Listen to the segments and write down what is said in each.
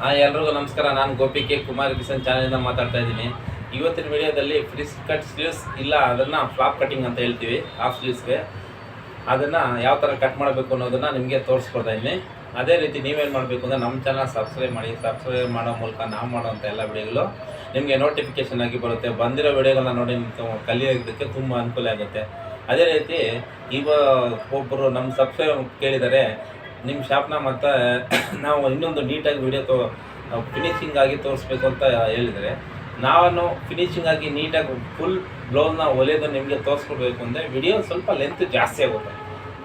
ಎಲ್ರಿಗೂ ನಮಸ್ಕಾರ. ನಾನು ಗೋಪಿ ಕೆ ಕುಮಾರ್ ಕಿಸನ್ ಚಾನಲಿಂದ ಮಾತಾಡ್ತಾ ಇದ್ದೀನಿ. ಇವತ್ತಿನ ವಿಡಿಯೋದಲ್ಲಿ ಫ್ರಿಸ್ ಕಟ್ ಸ್ಲೀವ್ಸ್ ಇಲ್ಲ, ಅದನ್ನು ಫ್ಲಾಪ್ ಕಟಿಂಗ್ ಅಂತ ಹೇಳ್ತೀವಿ, ಹಾಫ್ ಸ್ಲೀವ್ಸ್ಗೆ. ಅದನ್ನು ಯಾವ ಥರ ಕಟ್ ಮಾಡಬೇಕು ಅನ್ನೋದನ್ನು ನಿಮಗೆ ತೋರಿಸ್ಕೊಡ್ತಾ ಇದ್ದೀನಿ. ಅದೇ ರೀತಿ ನೀವೇನು ಮಾಡಬೇಕು ಅಂದರೆ ನಮ್ಮ ಚಾನಲ್ ಸಬ್ಸ್ಕ್ರೈಬ್ ಮಾಡಿ. ಸಬ್ಸ್ಕ್ರೈಬ್ ಮಾಡೋ ಮೂಲಕ ನಾವು ಮಾಡೋವಂಥ ಎಲ್ಲ ವಿಡಿಯೋಗಳು ನಿಮಗೆ ನೋಟಿಫಿಕೇಷನ್ ಆಗಿ ಬರುತ್ತೆ. ಬಂದಿರೋ ವಿಡಿಯೋಗಳನ್ನ ನೋಡಿ ಕಲಿಯೋದಕ್ಕೆ ತುಂಬ ಅನುಕೂಲ ಆಗುತ್ತೆ. ಅದೇ ರೀತಿ ಒಬ್ಬರು ನಮ್ಮ ಸಬ್ಸ್ಕ್ರೈಬ್ ಕೇಳಿದರೆ ನಿಮ್ಮ ಶಾಪ್ನ ಮತ್ತು ನಾವು ಇನ್ನೊಂದು ನೀಟಾಗಿ ವಿಡಿಯೋ ಫಿನಿಶಿಂಗ್ ಆಗಿ ತೋರಿಸ್ಬೇಕು ಅಂತ ಹೇಳಿದರೆ, ನಾನು ಫಿನಿಶಿಂಗ್ ಆಗಿ ನೀಟಾಗಿ ಫುಲ್ ಬ್ಲೌಸ್ನ ಹೊಲಿಯೋದು ನಿಮಗೆ ತೋರಿಸ್ಕೊಡ್ಬೇಕು ಅಂದರೆ ವಿಡಿಯೋ ಸ್ವಲ್ಪ ಲೆಂತ್ ಜಾಸ್ತಿ ಆಗುತ್ತೆ.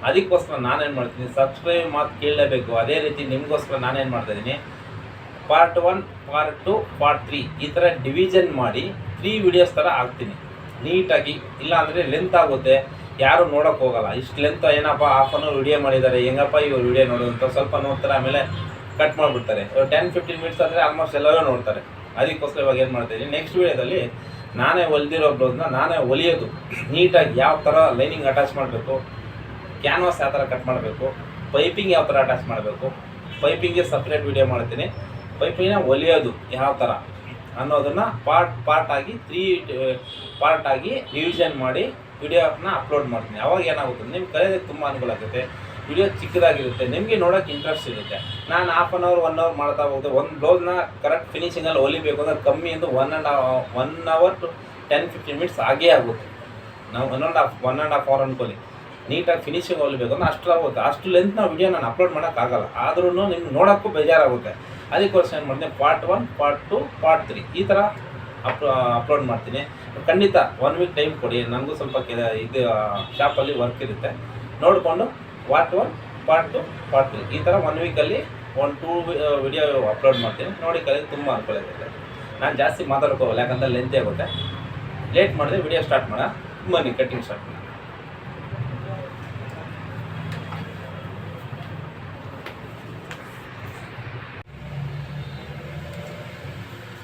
ಅದಕ್ಕೋಸ್ಕರ ನಾನೇನು ಮಾಡ್ತೀನಿ, ಸಬ್ಸ್ಕ್ರೈಬ್ ಮಾತು ಕೇಳಲೇಬೇಕು. ಅದೇ ರೀತಿ ನಿಮಗೋಸ್ಕರ ನಾನೇನು ಮಾಡ್ತಾಯಿದ್ದೀನಿ, ಪಾರ್ಟ್ 1, ಪಾರ್ಟ್ 2, ಪಾರ್ಟ್ 3 ಈ ಥರ ಡಿವಿಷನ್ ಮಾಡಿ 3 ವಿಡಿಯೋಸ್ ಥರ ಹಾಕ್ತೀನಿ ನೀಟಾಗಿ. ಇಲ್ಲ ಅಂದರೆ ಲೆಂತ್ ಆಗುತ್ತೆ, ಯಾರು ನೋಡೋಕೆ ಹೋಗಲ್ಲ. ಇಷ್ಟು ಲೆಂತ್ ಏನಪ್ಪ ಹಾಫ್ ಅನ್ ಅವರ್ ವಿಡಿಯೋ ಮಾಡಿದ್ದಾರೆ, ಹೆಂಗಪ್ಪ ಇವರು ವಿಡಿಯೋ ನೋಡೋದಂತ ಸ್ವಲ್ಪ ನೋಡ್ತಾರೆ, ಆಮೇಲೆ ಕಟ್ ಮಾಡಿಬಿಡ್ತಾರೆ. 10-15 ಮಿನಿಟ್ಸ್ ಅಂದರೆ ಆಲ್ಮೋಸ್ಟ್ ಎಲ್ಲರೂ ನೋಡ್ತಾರೆ. ಅದಕ್ಕೋಸ್ಕರ ಇವಾಗ ಏನು ಮಾಡ್ತಾಯಿದ್ದೀನಿ, ನೆಕ್ಸ್ಟ್ ವಿಡಿಯೋದಲ್ಲಿ ನಾನೇ ಹೊಲಿದಿರೋ ಬ್ಲೌಸ್ನ ನಾನೇ ಹೊಲಿಯೋದು ನೀಟಾಗಿ, ಯಾವ ಥರ ಲೈನಿಂಗ್ ಅಟ್ಯಾಚ್ ಮಾಡಬೇಕು, ಕ್ಯಾನ್ವಾಸ್ ಯಾವ ಥರ ಕಟ್ ಮಾಡಬೇಕು, ಪೈಪಿಂಗ್ ಯಾವ ಥರ ಅಟ್ಯಾಚ್ ಮಾಡಬೇಕು, ಪೈಪಿಂಗ್ಗೆ ಸಪ್ರೇಟ್ ವಿಡಿಯೋ ಮಾಡ್ತೀನಿ, ಪೈಪಿಂಗ್ನ ಹೊಲಿಯೋದು ಯಾವ ಥರ ಅನ್ನೋದನ್ನು ಪಾರ್ಟ್ ಆಗಿ 3 ಪಾರ್ಟ್ ಆಗಿ ರಿವಿಷನ್ ಮಾಡಿ ವಿಡಿಯೋನ ಅಪ್ಲೋಡ್ ಮಾಡ್ತೀನಿ. ಅವಾಗ ಏನಾಗುತ್ತೆ, ನಿಮ್ಗೆ ಕಲಿಯೋದಕ್ಕೆ ತುಂಬ ಅನುಕೂಲ ಆಗುತ್ತೆ. ವಿಡಿಯೋ ಚಿಕ್ಕದಾಗಿರುತ್ತೆ, ನಿಮಗೆ ನೋಡೋಕ್ಕೆ ಇಂಟ್ರೆಸ್ಟ್ ಇರುತ್ತೆ. ನಾನು ಹಾಫ್ ಅನ್ ಅವರ್ 1 ಅವರ್ ಮಾಡ್ತಾ ಹೋಗುತ್ತೆ. ಒಂದು ಬ್ಲೌಸ್ನ ಕರೆಕ್ಟ್ ಫಿನಿಶಿಂಗಲ್ಲಿ ಹೊಲಿಬೇಕು ಅಂದರೆ ಕಮ್ಮಿ ಎಂದು 1 ಅವರ್ ಟು 10-15 ಮಿನಿಟ್ಸ್ ಆಗೇ ಆಗುತ್ತೆ. ನಾವು 1.5 ಅವರ್ ಅಂದ್ಕೊಳ್ಳಿ. ನೀಟಾಗಿ ಫಿನಿಶಿಂಗ್ ಹೊಲಿಬೇಕು ಅಂದರೆ ಅಷ್ಟು ಆಗುತ್ತೆ. ಅಷ್ಟು ಲೆಂತ್ ನಾವು ವಿಡಿಯೋ ನಾನು ಅಪ್ಲೋಡ್ ಮಾಡೋಕ್ಕಾಗಲ್ಲ. ಆದ್ರೂ ನಿಮ್ಗೆ ನೋಡೋಕ್ಕೂ ಬೇಜಾರಾಗುತ್ತೆ. ಅದಕ್ಕೋಸ್ಕರ ಏನು ಮಾಡ್ತೀನಿ, ಪಾರ್ಟ್ 1, ಪಾರ್ಟ್ 2, ಪಾರ್ಟ್ 3 ಈ ಥರ ಅಪ್ಲೋಡ್ ಮಾಡ್ತೀನಿ. ಖಂಡಿತ 1 ವೀಕ್ ಟೈಮ್ ಕೊಡಿ. ನನಗೂ ಸ್ವಲ್ಪ ಇದು ಶಾಪಲ್ಲಿ ವರ್ಕ್ ಇರುತ್ತೆ. ನೋಡಿಕೊಂಡು ಪಾರ್ಟ್ 1, ಪಾರ್ಟ್ 2, ಪಾರ್ಟ್ 3 ಈ ಥರ 1 ವೀಕಲ್ಲಿ 1-2 ವಿಡಿಯೋ ಅಪ್ಲೋಡ್ ಮಾಡ್ತೀನಿ. ನೋಡಿ ಕಲಿಯೋದು ತುಂಬ ಅನುಕೂಲ ಆಗುತ್ತೆ. ನಾನು ಜಾಸ್ತಿ ಮಾತಾಡ್ಕೋವಲ್ಲ, ಯಾಕಂದರೆ ಲೆಂತೇ ಆಗುತ್ತೆ. ಲೇಟ್ ಮಾಡಿದ್ರೆ ವಿಡಿಯೋ ಸ್ಟಾರ್ಟ್ ಮಾಡೋಣ. ಬನ್ನಿ ಕಟ್ಟಿಂಗ್ ಸ್ಟಾರ್ಟ್ ಮಾಡಿ.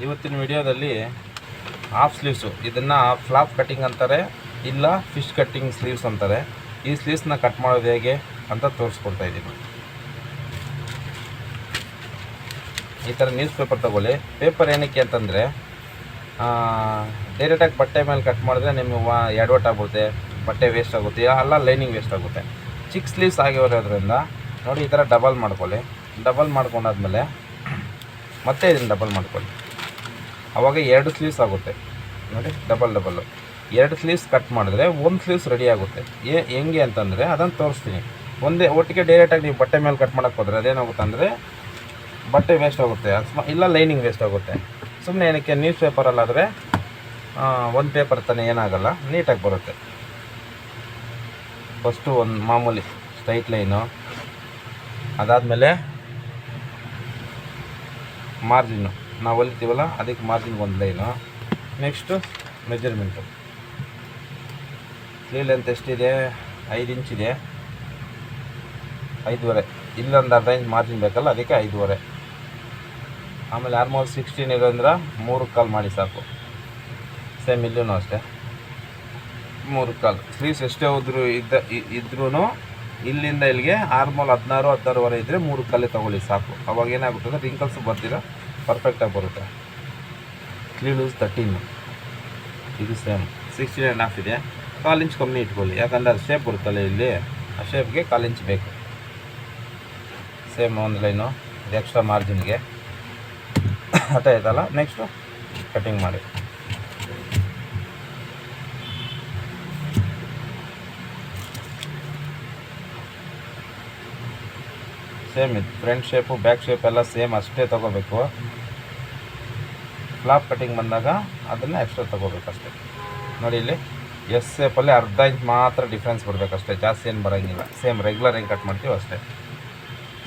ಇವತ್ತಿನ ವಿಡಿಯೋದಲ್ಲಿ ಹಾಫ್ ಸ್ಲೀವ್ಸು, ಇದನ್ನು ಫ್ಲಾಪ್ ಕಟ್ಟಿಂಗ್ ಅಂತಾರೆ, ಇಲ್ಲ ಫಿಶ್ ಕಟ್ಟಿಂಗ್ ಸ್ಲೀವ್ಸ್ ಅಂತಾರೆ. ಈ ಸ್ಲೀವ್ಸ್ನ ಕಟ್ ಮಾಡೋದು ಹೇಗೆ ಅಂತ ತೋರಿಸ್ಕೊಡ್ತಾ ಇದ್ದೀನಿ. ಈ ಥರ ನ್ಯೂಸ್ ಪೇಪರ್ ತೊಗೊಳ್ಳಿ. ಪೇಪರ್ ಏನಕ್ಕೆ ಅಂತಂದರೆ, ಡೈರೆಕ್ಟಾಗಿ ಬಟ್ಟೆ ಮೇಲೆ ಕಟ್ ಮಾಡಿದ್ರೆ ನಿಮಗೆ ಎಡವಟ್ಟಾಗುತ್ತೆ, ಬಟ್ಟೆ ವೇಸ್ಟ್ ಆಗುತ್ತೆ, ಅಲ್ಲ ಲೈನಿಂಗ್ ವೇಸ್ಟ್ ಆಗುತ್ತೆ. ಚಿಕ್ಕ ಸ್ಲೀವ್ಸ್ ಆಗಿರೋದ್ರಿಂದ ನೋಡಿ ಈ ಥರ ಡಬಲ್ ಮಾಡ್ಕೊಳ್ಳಿ. ಡಬಲ್ ಮಾಡ್ಕೊಂಡಾದ್ಮೇಲೆ ಮತ್ತೆ ಇದನ್ನು ಡಬಲ್ ಮಾಡ್ಕೊಳ್ಳಿ. ಆವಾಗ 2 ಸ್ಲೀವ್ಸ್ ಆಗುತ್ತೆ ನೋಡಿ. ಡಬಲ್ಲು 2 ಸ್ಲೀವ್ಸ್ ಕಟ್ ಮಾಡಿದ್ರೆ 1 ಸ್ಲೀವ್ಸ್ ರೆಡಿ ಆಗುತ್ತೆ. ಹೆಂಗೆ ಅಂತಂದರೆ ಅದನ್ನು ತೋರಿಸ್ತೀನಿ. ಒಂದೇ ಒಟ್ಟಿಗೆ ಡೈರೆಕ್ಟಾಗಿ ನೀವು ಬಟ್ಟೆ ಮೇಲೆ ಕಟ್ ಮಾಡೋಕ್ಕೆ ಹೋದರೆ ಅದೇನಾಗುತ್ತೆ ಅಂದರೆ ಬಟ್ಟೆ ವೇಸ್ಟ್ ಆಗುತ್ತೆ, ಇಲ್ಲ ಲೈನಿಂಗ್ ವೇಸ್ಟ್ ಆಗುತ್ತೆ. ಸುಮ್ಮನೆ ಏನಕ್ಕೆ, ನ್ಯೂಸ್ ಪೇಪರಲ್ಲಾದರೆ ಒಂದು ಪೇಪರ್ ತಾನೇ, ಏನಾಗಲ್ಲ, ನೀಟಾಗಿ ಬರುತ್ತೆ. ಫಸ್ಟು ಒಂದು ಮಾಮೂಲಿ ಸ್ಟ್ರೈಟ್ ಲೈನು, ಅದಾದಮೇಲೆ ಮಾರ್ಜಿನ್ನು ನಾವು ಹೊಲಿತೀವಲ್ಲ ಅದಕ್ಕೆ ಮಾರ್ಜಿನ್ಗೆ 1 line. Next measurement. Sleeve length ಎಷ್ಟಿದೆ, 5 ಇಂಚಿದೆ, 5.5. ಇಲ್ಲೊಂದು ಅರ್ಧ ಇಂಚ್ ಮಾರ್ಜಿನ್ ಬೇಕಲ್ಲ, ಅದಕ್ಕೆ 5.5. ಆಮೇಲೆ ಆಲ್ಮೋಸ್ಟ್ 16 ಇರೋದ್ರಿಂದ 3/4 ಮಾಡಿ ಸಾಕು. ಸೇಮ್ ಇಲ್ಲೂ ಅಷ್ಟೇ 3/4. ಸ್ಲೀವ್ಸ್ ಎಷ್ಟೇ ಇದ್ರೂ ಇಲ್ಲಿಂದ ಇಲ್ಲಿಗೆ ಆರ್ಮೋಲ್ 16-16.5 ಇದ್ದರೆ 3/4 ತೊಗೊಳ್ಳಿ ಸಾಕು. ಅವಾಗ ಏನಾಗುತ್ತೆ ಅಂದರೆ ರಿಂಕಲ್ಸ್ ಬರ್ತೀರ ಪರ್ಫೆಕ್ಟಾಗಿ ಬರುತ್ತೆ. ಸ್ಲೀವ್ ಲೂಸ್ 13, ಇದು ಸೇಮ್ 16.5 ಇದೆ. 1/4 ಇಂಚ್ ಕಮ್ಮಿ ಇಟ್ಕೊಳ್ಳಿ, ಯಾಕಂದರೆ ಅದು ಶೇಪ್ ಬರುತ್ತಲ್ಲ ಇಲ್ಲಿ, ಆ ಶೇಪ್ಗೆ 1/4 ಇಂಚ್ ಬೇಕು. ಸೇಮ್ ಒಂದು ಲೈನು, ಇದು ಎಕ್ಸ್ಟ್ರಾ ಮಾರ್ಜಿನ್ಗೆ ಅರ್ಥ ಆಯ್ತಲ್ಲ. ನೆಕ್ಸ್ಟು ಕಟಿಂಗ್ ಮಾಡಿ. ಸೇಮ್ ಇದು ಫ್ರಂಟ್ ಶೇಪು ಬ್ಯಾಕ್ ಶೇಪ್ ಎಲ್ಲ ಸೇಮ್ ಅಷ್ಟೇ ತೊಗೋಬೇಕು. ಫ್ಲಾಪ್ ಕಟಿಂಗ್ ಬಂದಾಗ ಅದನ್ನು ಎಕ್ಸ್ಟ್ರಾ ತೊಗೋಬೇಕಷ್ಟೆ. ನೋಡಿ ಇಲ್ಲಿ ಎಸ್ ಶೇಪಲ್ಲಿ ಅರ್ಧ ಇಂಚ್ ಮಾತ್ರ ಡಿಫ್ರೆನ್ಸ್ ಬರಬೇಕಷ್ಟೇ, ಜಾಸ್ತಿ ಏನು ಬರೋಂಗಿಲ್ಲ. ಸೇಮ್ ರೆಗ್ಯುಲರ್ ಹೆಂಗೆ ಕಟ್ ಮಾಡ್ತೀವಿ ಅಷ್ಟೇ.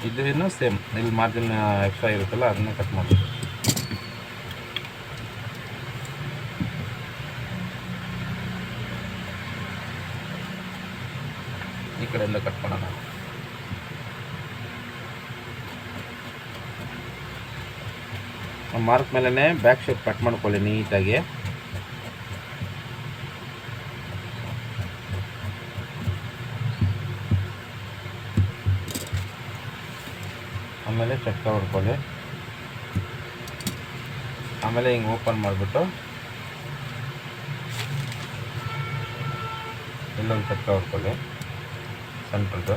ಇದು ಇನ್ನೂ ಸೇಮ್ ಇಲ್ಲಿ ಮಾರ್ಜಿನ್ ಎಕ್ಸ್ಟ್ರಾ ಇರುತ್ತಲ್ಲ ಅದನ್ನೇ ಕಟ್ ಮಾಡಬೇಕು. ಈ ಕಡೆಯಿಂದ ಕಟ್ ಮಾಡೋಣ. ಮಾರ್ಕ್ ಮೇಲೇ ಬ್ಯಾಕ್ ಶೇಪ್ ಕಟ್ ಮಾಡ್ಕೊಳ್ಳಿ ನೀಟಾಗಿ. ಆಮೇಲೆ ಚಟ್ಕ ಹೊಡ್ಕೊಳ್ಳಿ. ಆಮೇಲೆ ಹಿಂಗೆ ಓಪನ್ ಮಾಡಿಬಿಟ್ಟು ಇಲ್ಲೊಂದು ಚಟ್ಕ ಹೊಡ್ಕೊಳ್ಳಿ ಸೆಂಟ್ರದ್ದು.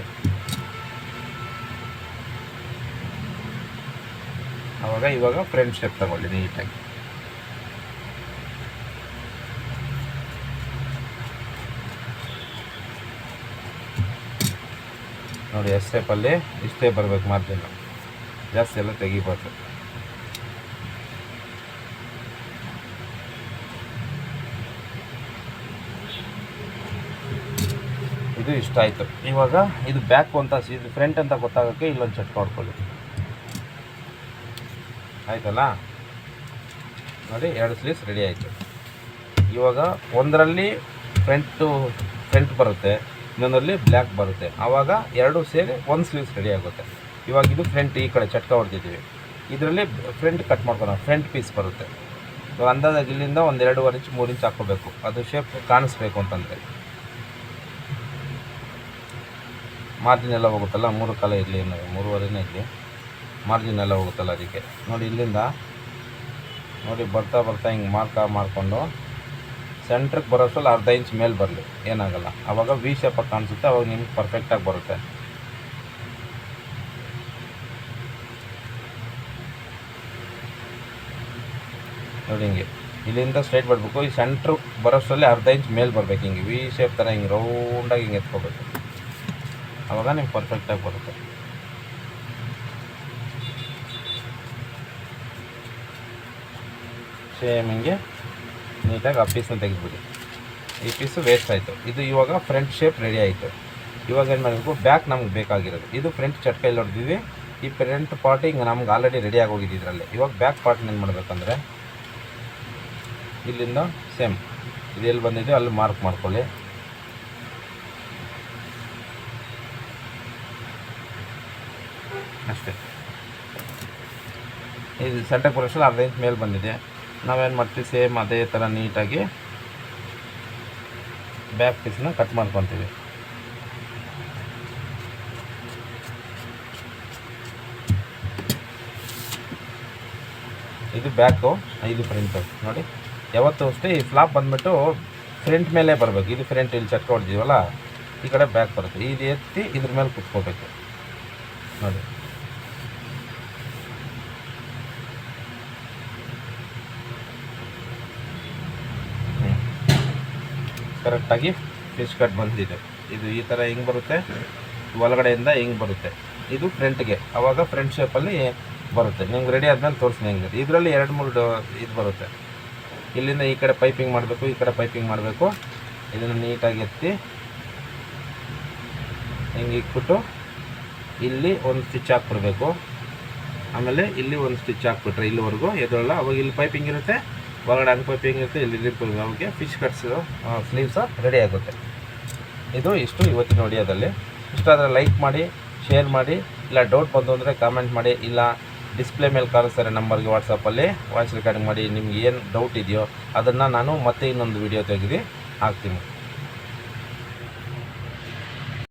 ಇವಾಗ ಫ್ರಂಟ್ ಶೇಪ್ ತಗೊಳ್ಳಿ ನೀಟಾಗಿ. ನೋಡಿ ಎಸ್ ಶೇಪಲ್ಲಿ ಇಷ್ಟೇ ಬರಬೇಕು, ಮಾರ್ಜಿನ್ ಜಾಸ್ತಿ ಎಲ್ಲ ತೆಗಿಬಾರ್ದು. ಇದು ಇಷ್ಟ ಆಯಿತು. ಇವಾಗ ಇದು ಬ್ಯಾಕ್ ಅಂತ ಇದು ಫ್ರಂಟ್ ಅಂತ ಗೊತ್ತಾಗೋಕ್ಕೆ ಇಲ್ಲೊಂದು ಚಟ್ಕ ಹೊಡ್ಕೊಳ್ಳಿ. ಆಯ್ತಲ್ಲ, ನೋಡಿ 2 ಸ್ಲೀವ್ಸ್ ರೆಡಿ ಆಯಿತು. ಇವಾಗ ಒಂದರಲ್ಲಿ ಫ್ರಂಟ್ ಬರುತ್ತೆ, ಇನ್ನೊಂದರಲ್ಲಿ ಬ್ಲ್ಯಾಕ್ ಬರುತ್ತೆ. ಆವಾಗ 2 ಸೇರಿ 1 ಸ್ಲೀವ್ಸ್ ರೆಡಿ ಆಗುತ್ತೆ. ಇವಾಗ ಇದು ಫ್ರಂಟ್ ಈ ಕಡೆ ಚಟ್ಕ ಹೊಡೆದಿದ್ದೀವಿ, ಇದರಲ್ಲಿ ಫ್ರಂಟ್ ಕಟ್ ಮಾಡ್ಕೊಳ್ಳೋಣ. ಫ್ರಂಟ್ ಪೀಸ್ ಬರುತ್ತೆ. ಇವಾಗ ಅಂದಾಜಾಗಿ ಇಲ್ಲಿಂದ ಒಂದು 2.5 ಇಂಚ್ 3 ಇಂಚ್ ಹಾಕ್ಕೋಬೇಕು, ಅದು ಶೇಪ್ ಕಾಣಿಸ್ಬೇಕು ಅಂತಂದರೆ. ಮಾರ್ಜಿನ್ ಎಲ್ಲ ಹೋಗುತ್ತಲ್ಲ, 3 ಕಾಲ ಇರಲಿ, 3.5 ಇರಲಿ, ಮಾರ್ಜಿನ್ ಎಲ್ಲ ಹೋಗುತ್ತಲ್ಲ ಅದಕ್ಕೆ. ನೋಡಿ ಇಲ್ಲಿಂದ ನೋಡಿ ಬರ್ತಾ ಹಿಂಗೆ ಮಾಡಿಕೊಂಡು ಸೆಂಟ್ರಿಗೆ ಬರೋಷ್ಟರಲ್ಲಿ 1/2 ಇಂಚ್ ಮೇಲೆ ಬರಲಿ, ಏನಾಗಲ್ಲ. ಆವಾಗ ವಿ ಶೇಪಾಗಿ ಕಾಣಿಸುತ್ತೆ, ಅವಾಗ ನಿಮ್ಗೆ ಪರ್ಫೆಕ್ಟಾಗಿ ಬರುತ್ತೆ. ನೋಡಿ ಹಿಂಗೆ ಇಲ್ಲಿಂದ ಸ್ಟ್ರೈಟ್ ಬರಬೇಕು. ಈ ಸೆಂಟ್ರ್ ಬರೋಷ್ಟರಲ್ಲಿ 1/2 ಇಂಚ್ ಮೇಲೆ ಬರಬೇಕು, ಹಿಂಗೆ ವಿ ಶೇಪ್ ಥರ ಹಿಂಗೆ ರೌಂಡಾಗಿ ಹಿಂಗೆ ಎತ್ಕೋಬೇಕು, ಆವಾಗ ನಿಮ್ಗೆ ಪರ್ಫೆಕ್ಟಾಗಿ ಬರುತ್ತೆ. ಸೇಮ್ ಹಿಂಗೆ ನೀಟಾಗಿ ಆ ಪೀಸ್ನ ತೆಗೆದುಬಿಡಿ. ಈ ಪೀಸು ವೇಸ್ಟ್ ಆಯಿತು. ಇದು ಇವಾಗ ಫ್ರಂಟ್ ಶೇಪ್ ರೆಡಿ ಆಯಿತು. ಇವಾಗ ಏನು ಮಾಡಬೇಕು, ಬ್ಯಾಕ್ ನಮ್ಗೆ ಬೇಕಾಗಿರೋದು ಇದು ಫ್ರಂಟ್ ಚಟ್ಕೈಲಿ ಹೊಡೆದಿದ್ವಿ. ಈ ಫ್ರಂಟ್ ಪಾರ್ಟ್ ಹಿಂಗೆ ನಮ್ಗೆ ಆಲ್ರೆಡಿ ರೆಡಿ ಆಗೋಗಿದೆ ಇದರಲ್ಲಿ. ಇವಾಗ ಬ್ಯಾಕ್ ಪಾರ್ಟ್ನ ಏನು ಮಾಡಬೇಕಂದ್ರೆ ಇಲ್ಲಿಂದ ಸೇಮ್ ಇದು ಎಲ್ಲಿ ಬಂದಿದೆ ಅಲ್ಲಿ ಮಾರ್ಕ್ ಮಾಡ್ಕೊಳ್ಳಿ. ಅಷ್ಟೇ. ಇದು ಸೆಂಟರ್ ಬರೋಷ್ಟರಲ್ಲಿ 1/2 ಇಂಚ್ ಮೇಲೆ ಬಂದಿದೆ. ನಾವೇನು ಮಾಡ್ತೀವಿ, ಸೇಮ್ ಅದೇ ಥರ ನೀಟಾಗಿ ಬ್ಯಾಕ್ ಪೀಸ್ನ ಕಟ್ ಮಾಡ್ಕೊತೀವಿ. ಇದು ಬ್ಯಾಕು, ಇದು ಫ್ರಂಟು. ನೋಡಿ ಯಾವತ್ತೂ ಅಷ್ಟೇ ಈ ಫ್ಲಾಪ್ ಬಂದುಬಿಟ್ಟು ಫ್ರಂಟ್ ಮೇಲೆ ಬರಬೇಕು. ಇದು ಫ್ರಂಟ್ ಇಲ್ಲಿ ಚಟ್ಕ ಹೊಡೆದಿವಲ್ಲ, ಈ ಕಡೆ ಬ್ಯಾಕ್ ಬರುತ್ತೆ. ಇದು ಎತ್ತಿ ಇದ್ರ ಮೇಲೆ ಕುತ್ಕೋಬೇಕು. ನೋಡಿ ಕರೆಕ್ಟಾಗಿ ಫಿಶ್ ಕಟ್ ಬಂದಿದೆ. ಇದು ಈ ಥರ ಹಿಂಗೆ ಬರುತ್ತೆ, ಒಳಗಡೆಯಿಂದ ಹಿಂಗೆ ಬರುತ್ತೆ. ಇದು ಫ್ರಂಟ್ಗೆ, ಆವಾಗ ಫ್ರಂಟ್ ಶೇಪಲ್ಲಿ ಬರುತ್ತೆ. ನಿಮ್ಗೆ ರೆಡಿ ಆದಮೇಲೆ ತೋರಿಸ್ತೀನಿ ಹೆಂಗೆ. ಇದರಲ್ಲಿ 2-3 ಇದು ಬರುತ್ತೆ. ಇಲ್ಲಿಂದ ಈ ಕಡೆ ಪೈಪಿಂಗ್ ಮಾಡಬೇಕು, ಈ ಕಡೆ ಪೈಪಿಂಗ್ ಮಾಡಬೇಕು. ಇದನ್ನು ನೀಟಾಗಿ ಎತ್ತಿ ಹಿಂಗೆ ಇಟ್ಬಿಟ್ಟು ಇಲ್ಲಿ ಒಂದು ಸ್ಟಿಚ್ ಹಾಕ್ಬಿಡ್ಬೇಕು. ಆಮೇಲೆ ಇಲ್ಲಿ ಒಂದು ಸ್ಟಿಚ್ ಹಾಕ್ಬಿಟ್ರೆ ಇಲ್ಲಿವರೆಗೂ ಎದುರಲ್ಲ, ಅವಾಗ ಇಲ್ಲಿ ಪೈಪಿಂಗ್ ಇರುತ್ತೆ, ಒಳಗಡೆ ಹಂಗೆ ಪೈಪಿಂಗ್ ಇರುತ್ತೆ, ಇಲ್ಲಿ ಇರ್ಬೋದು. ಅವಾಗ ಫಿಶ್ ಕಟ್ಸು ಸ್ಲೀವ್ಸು ರೆಡಿ ಆಗುತ್ತೆ. ಇಷ್ಟು ಇವತ್ತಿನ ವಿಡಿಯೋದಲ್ಲಿ. ಇಷ್ಟ ಆದರೆ ಲೈಕ್ ಮಾಡಿ, ಶೇರ್ ಮಾಡಿ, ಇಲ್ಲ ಡೌಟ್ ಬಂದು ಅಂದರೆ ಕಾಮೆಂಟ್ ಮಾಡಿ, ಇಲ್ಲ ಡಿಸ್ಪ್ಲೇ ಮೇಲೆ ಕಾಣಿಸ್ತಾರೆ ನಂಬರ್ಗೆ ವಾಟ್ಸಪ್ಪಲ್ಲಿ ವಾಯ್ಸ್ ರೆಕಾರ್ಡಿಂಗ್ ಮಾಡಿ ನಿಮ್ಗೆ ಏನು ಡೌಟ್ ಇದೆಯೋ ಅದನ್ನು ನಾನು ಮತ್ತೆ ಇನ್ನೊಂದು ವಿಡಿಯೋ ತೆಗೆದು ಹಾಕ್ತೀನಿ.